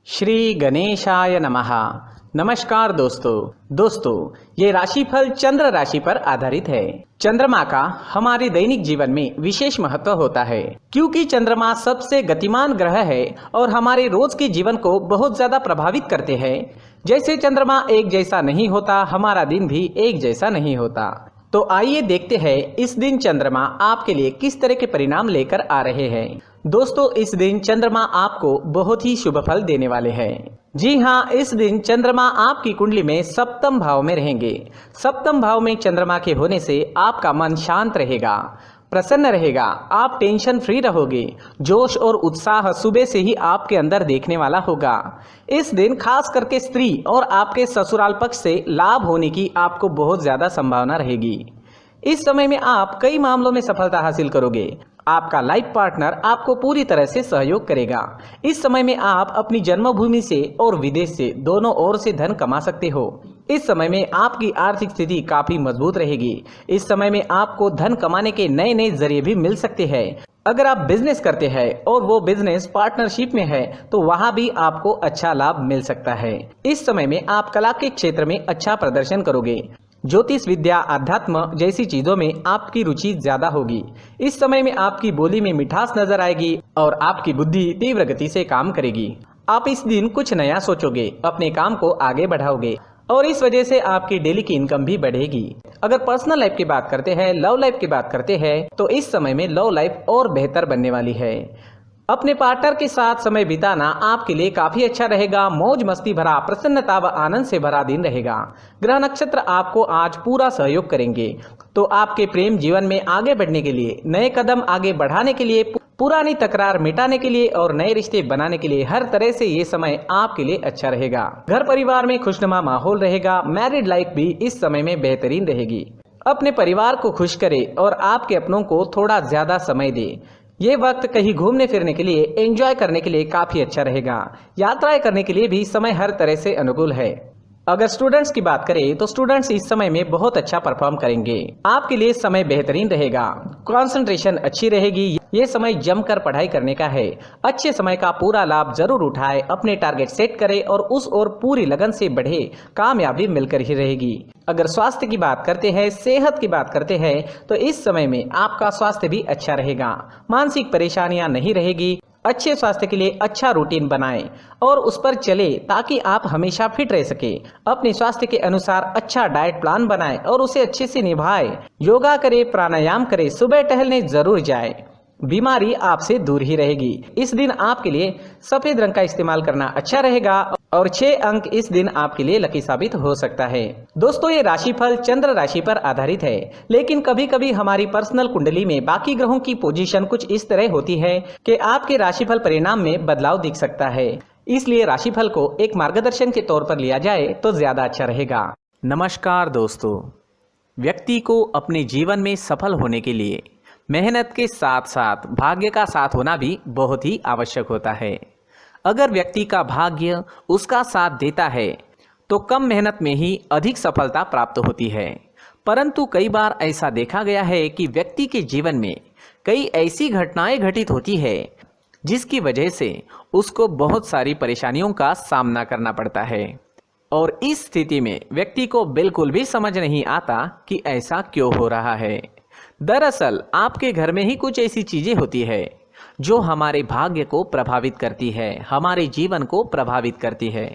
श्री गणेशाय नमः। नमस्कार दोस्तों ये राशिफल चंद्र राशि पर आधारित है। चंद्रमा का हमारे दैनिक जीवन में विशेष महत्व होता है क्योंकि चंद्रमा सबसे गतिमान ग्रह है और हमारे रोज के जीवन को बहुत ज्यादा प्रभावित करते हैं। जैसे चंद्रमा एक जैसा नहीं होता, हमारा दिन भी एक जैसा नहीं होता। तो आइए देखते हैं इस दिन चंद्रमा आपके लिए किस तरह के परिणाम लेकर आ रहे हैं। दोस्तों, इस दिन चंद्रमा आपको बहुत ही शुभ फल देने वाले हैं। जी हाँ, इस दिन चंद्रमा आपकी कुंडली में सप्तम भाव में रहेंगे। सप्तम भाव में चंद्रमा के होने से आपका मन शांत रहेगा, प्रसन्न रहेगा, आप टेंशन फ्री रहोगे। जोश और उत्साह सुबह से ही आपके अंदर देखने वाला होगा। इस दिन खास करके स्त्री और आपके ससुराल पक्ष से लाभ होने की आपको बहुत ज्यादा संभावना रहेगी। इस समय में आप कई मामलों में सफलता हासिल करोगे। आपका लाइफ पार्टनर आपको पूरी तरह से सहयोग करेगा। इस समय में आप अपनी जन्मभूमि से और विदेश से दोनों ओर से धन कमा सकते हो। इस समय में आपकी आर्थिक स्थिति काफी मजबूत रहेगी। इस समय में आपको धन कमाने के नए नए जरिए भी मिल सकते हैं। अगर आप बिजनेस करते हैं और वो बिजनेस पार्टनरशिप में है तो वहां भी आपको अच्छा लाभ मिल सकता है। इस समय में आप कला के क्षेत्र में अच्छा प्रदर्शन करोगे। ज्योतिष विद्या, अध्यात्म जैसी चीजों में आपकी रुचि ज्यादा होगी। इस समय में आपकी बोली में मिठास नजर आएगी और आपकी बुद्धि तीव्र गति से काम करेगी। आप इस दिन कुछ नया सोचोगे, अपने काम को आगे बढ़ाओगे और इस वजह से आपकी डेली की इनकम भी बढ़ेगी। अगर पर्सनल लाइफ की बात करते हैं, लव लाइफ की बात करते हैं तो इस समय में लव लाइफ और बेहतर बनने वाली है। अपने पार्टनर के साथ समय बिताना आपके लिए काफी अच्छा रहेगा। मौज मस्ती भरा, प्रसन्नता व आनंद से भरा दिन रहेगा। ग्रह नक्षत्र आपको आज पूरा सहयोग करेंगे। तो आपके प्रेम जीवन में आगे बढ़ने के लिए, नए कदम आगे बढ़ाने के लिए, पुरानी तकरार मिटाने के लिए और नए रिश्ते बनाने के लिए हर तरह से ये समय आपके लिए अच्छा रहेगा। घर परिवार में खुशनुमा माहौल रहेगा। मैरिड लाइफ भी इस समय में बेहतरीन रहेगी। अपने परिवार को खुश करे और आपके अपनों को थोड़ा ज्यादा समय दे। ये वक्त कहीं घूमने फिरने के लिए, एंजॉय करने के लिए काफी अच्छा रहेगा। यात्राएं करने के लिए भी समय हर तरह से अनुकूल है। अगर स्टूडेंट्स की बात करें तो स्टूडेंट्स इस समय में बहुत अच्छा परफॉर्म करेंगे। आपके लिए समय बेहतरीन रहेगा, कंसंट्रेशन अच्छी रहेगी। ये समय जमकर पढ़ाई करने का है। अच्छे समय का पूरा लाभ जरूर उठाए, अपने टारगेट सेट करें और उस ओर पूरी लगन से बढ़े। कामयाबी मिलकर ही रहेगी। अगर स्वास्थ्य की बात करते हैं, सेहत की बात करते हैं तो इस समय में आपका स्वास्थ्य भी अच्छा रहेगा। मानसिक परेशानियां नहीं रहेगी। अच्छे स्वास्थ्य के लिए अच्छा रूटीन बनाएं और उस पर चले ताकि आप हमेशा फिट रह सके। अपने स्वास्थ्य के अनुसार अच्छा डाइट प्लान बनाएं और उसे अच्छे से निभाएं। योगा करें, प्राणायाम करें, सुबह टहलने जरूर जाएं। बीमारी आपसे दूर ही रहेगी। इस दिन आपके लिए सफेद रंग का इस्तेमाल करना अच्छा रहेगा और 6 अंक इस दिन आपके लिए लकी साबित हो सकता है। दोस्तों, ये राशिफल चंद्र राशि पर आधारित है, लेकिन कभी कभी हमारी पर्सनल कुंडली में बाकी ग्रहों की पोजीशन कुछ इस तरह होती है कि आपके राशिफल परिणाम में बदलाव दिख सकता है। इसलिए राशिफल को एक मार्गदर्शन के तौर पर लिया जाए तो ज्यादा अच्छा रहेगा। नमस्कार दोस्तों, व्यक्ति को अपने जीवन में सफल होने के लिए मेहनत के साथ साथ भाग्य का साथ होना भी बहुत ही आवश्यक होता है। अगर व्यक्ति का भाग्य उसका साथ देता है तो कम मेहनत में ही अधिक सफलता प्राप्त होती है। परंतु कई बार ऐसा देखा गया है कि व्यक्ति के जीवन में कई ऐसी घटनाएं घटित होती है जिसकी वजह से उसको बहुत सारी परेशानियों का सामना करना पड़ता है और इस स्थिति में व्यक्ति को बिल्कुल भी समझ नहीं आता कि ऐसा क्यों हो रहा है। दरअसल आपके घर में ही कुछ ऐसी चीजें होती है जो हमारे भाग्य को प्रभावित करती है, हमारे जीवन को प्रभावित करती है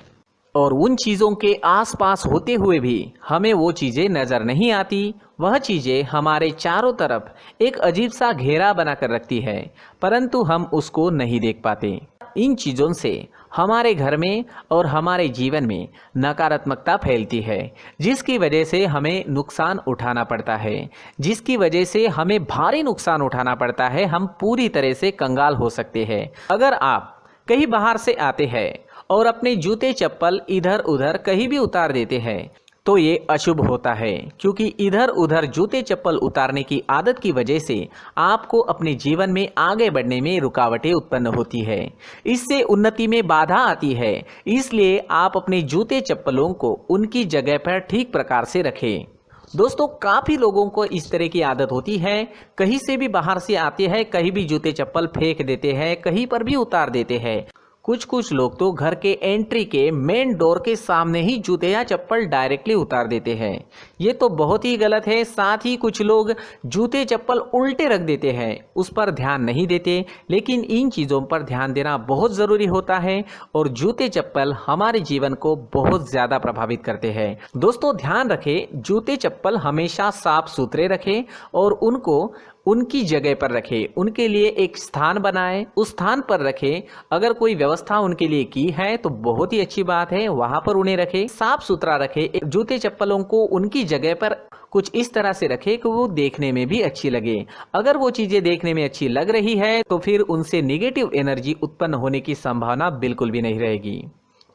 और उन चीज़ों के आसपास होते हुए भी हमें वो चीज़ें नज़र नहीं आती। वह चीज़ें हमारे चारों तरफ एक अजीब सा घेरा बनाकर रखती है, परंतु हम उसको नहीं देख पाते। इन चीज़ों से हमारे घर में और हमारे जीवन में नकारात्मकता फैलती है, जिसकी वजह से हमें नुकसान उठाना पड़ता है, जिसकी वजह से हमें भारी नुकसान उठाना पड़ता है। हम पूरी तरह से कंगाल हो सकते हैं। अगर आप कहीं बाहर से आते हैं और अपने जूते चप्पल इधर उधर कहीं भी उतार देते हैं तो ये अशुभ होता है, क्योंकि इधर उधर जूते चप्पल उतारने की आदत की वजह से आपको अपने जीवन में आगे बढ़ने में रुकावटें उत्पन्न होती है। इससे उन्नति में बाधा आती है। इसलिए आप अपने जूते चप्पलों को उनकी जगह पर ठीक प्रकार से रखें। दोस्तों, काफ़ी लोगों को इस तरह की आदत होती है, कहीं से भी बाहर से आते हैं, कहीं भी जूते चप्पल फेंक देते हैं, कहीं पर भी उतार देते हैं। कुछ कुछ लोग तो घर के एंट्री के मेन डोर के सामने ही जूते या चप्पल डायरेक्टली उतार देते हैं। ये तो बहुत ही गलत है। साथ ही कुछ लोग जूते चप्पल उल्टे रख देते हैं, उस पर ध्यान नहीं देते। लेकिन इन चीज़ों पर ध्यान देना बहुत ज़रूरी होता है और जूते चप्पल हमारे जीवन को बहुत ज़्यादा प्रभावित करते हैं। दोस्तों ध्यान रखें, जूते चप्पल हमेशा साफ सुथरे रखें और उनको उनकी जगह पर रखें। उनके लिए एक स्थान बनाएं, उस स्थान पर रखें। अगर कोई व्यवस्था उनके लिए की है तो बहुत ही अच्छी बात है, वहां पर उन्हें रखें। साफ सुथरा रखें। जूते चप्पलों को उनकी जगह पर कुछ इस तरह से रखें कि वो देखने में भी अच्छी लगे। अगर वो चीजें देखने में अच्छी लग रही है तो फिर उनसे निगेटिव एनर्जी उत्पन्न होने की संभावना बिल्कुल भी नहीं रहेगी।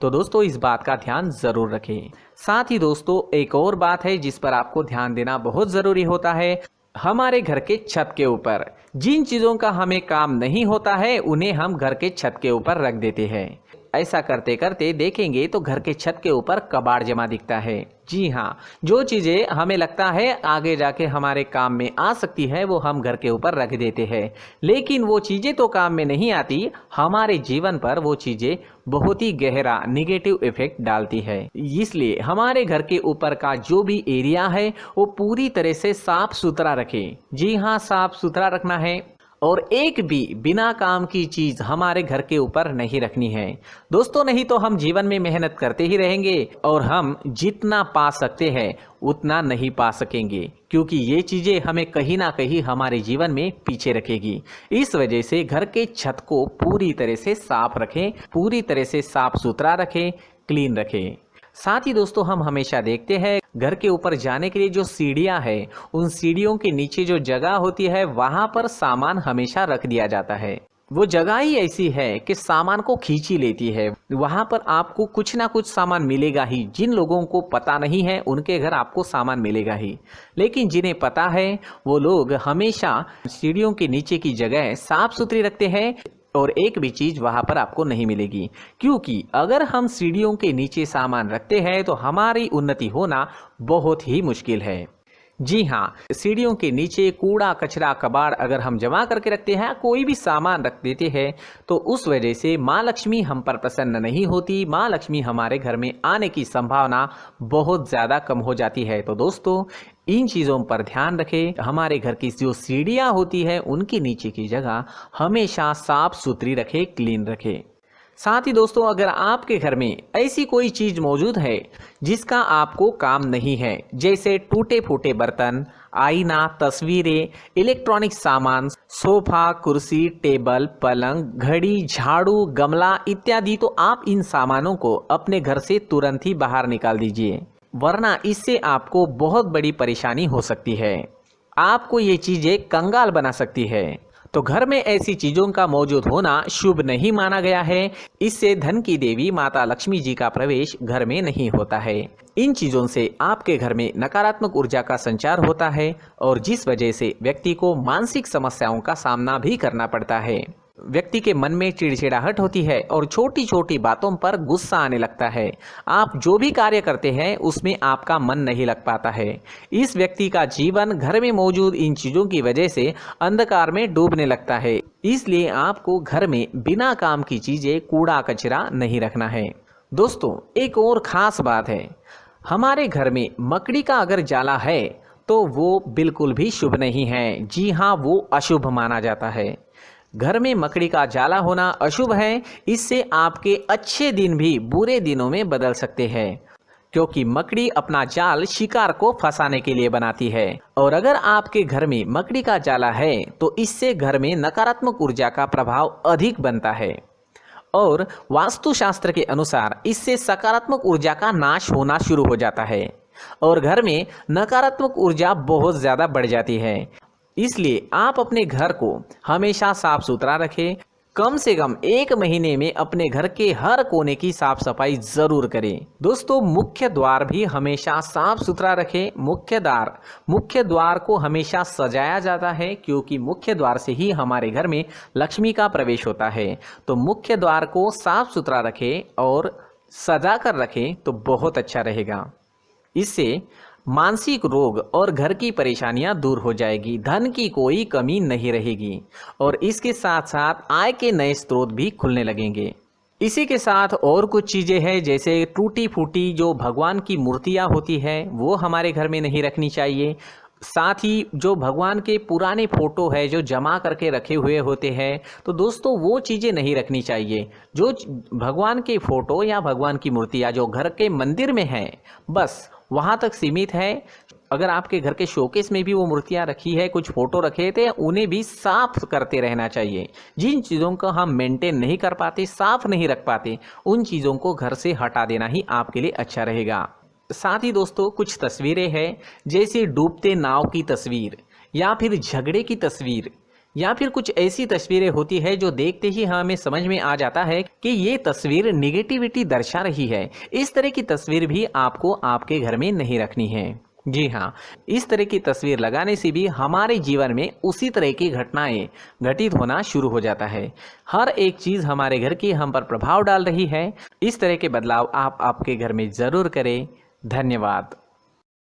तो दोस्तों इस बात का ध्यान जरूर रखें। साथ ही दोस्तों एक और बात है जिस पर आपको ध्यान देना बहुत जरूरी होता है। हमारे घर के छत के ऊपर जिन चीज़ों का हमें काम नहीं होता है उन्हें हम घर के छत के ऊपर रख देते हैं। ऐसा करते करते देखेंगे तो घर के छत के ऊपर कबाड़ जमा दिखता है। जी हाँ, जो चीज़ें हमें लगता है आगे जाके हमारे काम में आ सकती है वो हम घर के ऊपर रख देते हैं, लेकिन वो चीज़ें तो काम में नहीं आती। हमारे जीवन पर वो चीज़ें बहुत ही गहरा निगेटिव इफेक्ट डालती है। इसलिए हमारे घर के ऊपर का जो भी एरिया है वो पूरी तरह से साफ सुथरा रखें। जी हाँ, साफ सुथरा रखना है और एक भी बिना काम की चीज हमारे घर के ऊपर नहीं रखनी है। दोस्तों नहीं तो हम जीवन में मेहनत करते ही रहेंगे और हम जितना पा सकते हैं उतना नहीं पा सकेंगे, क्योंकि ये चीजें हमें कहीं ना कहीं हमारे जीवन में पीछे रखेगी। इस वजह से घर के छत को पूरी तरह से साफ रखें, पूरी तरह से साफ सुथरा रखें, क्लीन रखें। साथ ही दोस्तों हम हमेशा देखते हैं घर के ऊपर जाने के लिए जो सीढ़ियां हैं, उन सीढ़ियों के नीचे जो जगह होती है वहां पर सामान हमेशा रख दिया जाता है। वो जगह ही ऐसी है कि सामान को खींच ही लेती है। वहां पर आपको कुछ ना कुछ सामान मिलेगा ही। जिन लोगों को पता नहीं है उनके घर आपको सामान मिलेगा ही, लेकिन जिन्हें पता है वो लोग हमेशा सीढ़ियों के नीचे की जगह साफ सुथरी रखते हैं और एक भी चीज वहां पर आपको नहीं मिलेगी। क्योंकि अगर हम सीढ़ियों के नीचे सामान रखते हैं तो हमारी उन्नति होना बहुत ही मुश्किल है। जी हाँ, सीढ़ियों के नीचे कूड़ा कचरा कबाड़ अगर हम जमा करके रखते हैं, कोई भी सामान रख देते हैं, तो उस वजह से माँ लक्ष्मी हम पर प्रसन्न नहीं होती। माँ लक्ष्मी हमारे घर में आने की संभावना बहुत ज़्यादा कम हो जाती है। तो दोस्तों इन चीज़ों पर ध्यान रखें। हमारे घर की जो सीढ़ियाँ होती है उनके नीचे की जगह हमेशा साफ सुथरी रखें, क्लीन रखें। साथ ही दोस्तों अगर आपके घर में ऐसी कोई चीज मौजूद है जिसका आपको काम नहीं है, जैसे टूटे फूटे बर्तन, आईना, तस्वीरें, इलेक्ट्रॉनिक सामान, सोफा, कुर्सी, टेबल, पलंग, घड़ी, झाड़ू, गमला इत्यादि, तो आप इन सामानों को अपने घर से तुरंत ही बाहर निकाल दीजिए, वरना इससे आपको बहुत बड़ी परेशानी हो सकती है। आपको ये चीजें कंगाल बना सकती है। तो घर में ऐसी चीजों का मौजूद होना शुभ नहीं माना गया है। इससे धन की देवी माता लक्ष्मी जी का प्रवेश घर में नहीं होता है। इन चीजों से आपके घर में नकारात्मक ऊर्जा का संचार होता है और जिस वजह से व्यक्ति को मानसिक समस्याओं का सामना भी करना पड़ता है। व्यक्ति के मन में चिड़चिड़ाहट होती है और छोटी छोटी बातों पर गुस्सा आने लगता है। आप जो भी कार्य करते हैं उसमें आपका मन नहीं लग पाता है। इस व्यक्ति का जीवन घर में मौजूद इन चीज़ों की वजह से अंधकार में डूबने लगता है। इसलिए आपको घर में बिना काम की चीज़ें, कूड़ा कचरा नहीं रखना है। दोस्तों एक और ख़ास बात है, हमारे घर में मकड़ी का अगर जाला है तो वो बिल्कुल भी शुभ नहीं है। जी हाँ, वो अशुभ माना जाता है। घर में मकड़ी का जाला होना अशुभ है। इससे आपके अच्छे दिन भी बुरे दिनों में बदल सकते हैं, क्योंकि मकड़ी अपना जाल शिकार को फंसाने के लिए बनाती है। और अगर आपके घर में मकड़ी का जाला है तो इससे घर में नकारात्मक ऊर्जा का प्रभाव अधिक बनता है और वास्तुशास्त्र के अनुसार इससे सकारात्मक ऊर्जा का नाश होना शुरू हो जाता है और घर में नकारात्मक ऊर्जा बहुत ज़्यादा बढ़ जाती है। इसलिए आप अपने घर को हमेशा साफ सुथरा रखें। कम से कम 1 महीने में अपने घर के हर कोने की साफ सफाई जरूर करें। दोस्तों मुख्य द्वार भी हमेशा साफ सुथरा रखें। मुख्य द्वार को हमेशा सजाया जाता है, क्योंकि मुख्य द्वार से ही हमारे घर में लक्ष्मी का प्रवेश होता है। तो मुख्य द्वार को साफ सुथरा रखें और सजा कर रखें तो बहुत अच्छा रहेगा। इससे मानसिक रोग और घर की परेशानियां दूर हो जाएगी, धन की कोई कमी नहीं रहेगी और इसके साथ साथ आय के नए स्रोत भी खुलने लगेंगे। इसी के साथ और कुछ चीज़ें हैं, जैसे टूटी फूटी जो भगवान की मूर्तियाँ होती है वो हमारे घर में नहीं रखनी चाहिए। साथ ही जो भगवान के पुराने फोटो है जो जमा करके रखे हुए होते हैं, तो दोस्तों वो चीज़ें नहीं रखनी चाहिए। जो भगवान के फोटो या भगवान की मूर्तियाँ जो घर के मंदिर में हैं, बस वहाँ तक सीमित है। अगर आपके घर के शोकेस में भी वो मूर्तियाँ रखी है, कुछ फोटो रखे थे, उन्हें भी साफ करते रहना चाहिए। जिन चीज़ों को हम मेंटेन नहीं कर पाते, साफ नहीं रख पाते, उन चीज़ों को घर से हटा देना ही आपके लिए अच्छा रहेगा। साथ ही दोस्तों कुछ तस्वीरें हैं, जैसे डूबते नाव की तस्वीर या फिर झगड़े की तस्वीर या फिर कुछ ऐसी तस्वीरें होती है जो देखते ही हमें समझ में आ जाता है कि ये तस्वीर निगेटिविटी दर्शा रही है। इस तरह की तस्वीर भी आपको आपके घर में नहीं रखनी है। जी हाँ, इस तरह की तस्वीर लगाने से भी हमारे जीवन में उसी तरह की घटनाएं घटित होना शुरू हो जाता है। हर एक चीज़ हमारे घर की हम पर प्रभाव डाल रही है। इस तरह के बदलाव आप आपके घर में ज़रूर करें। धन्यवाद।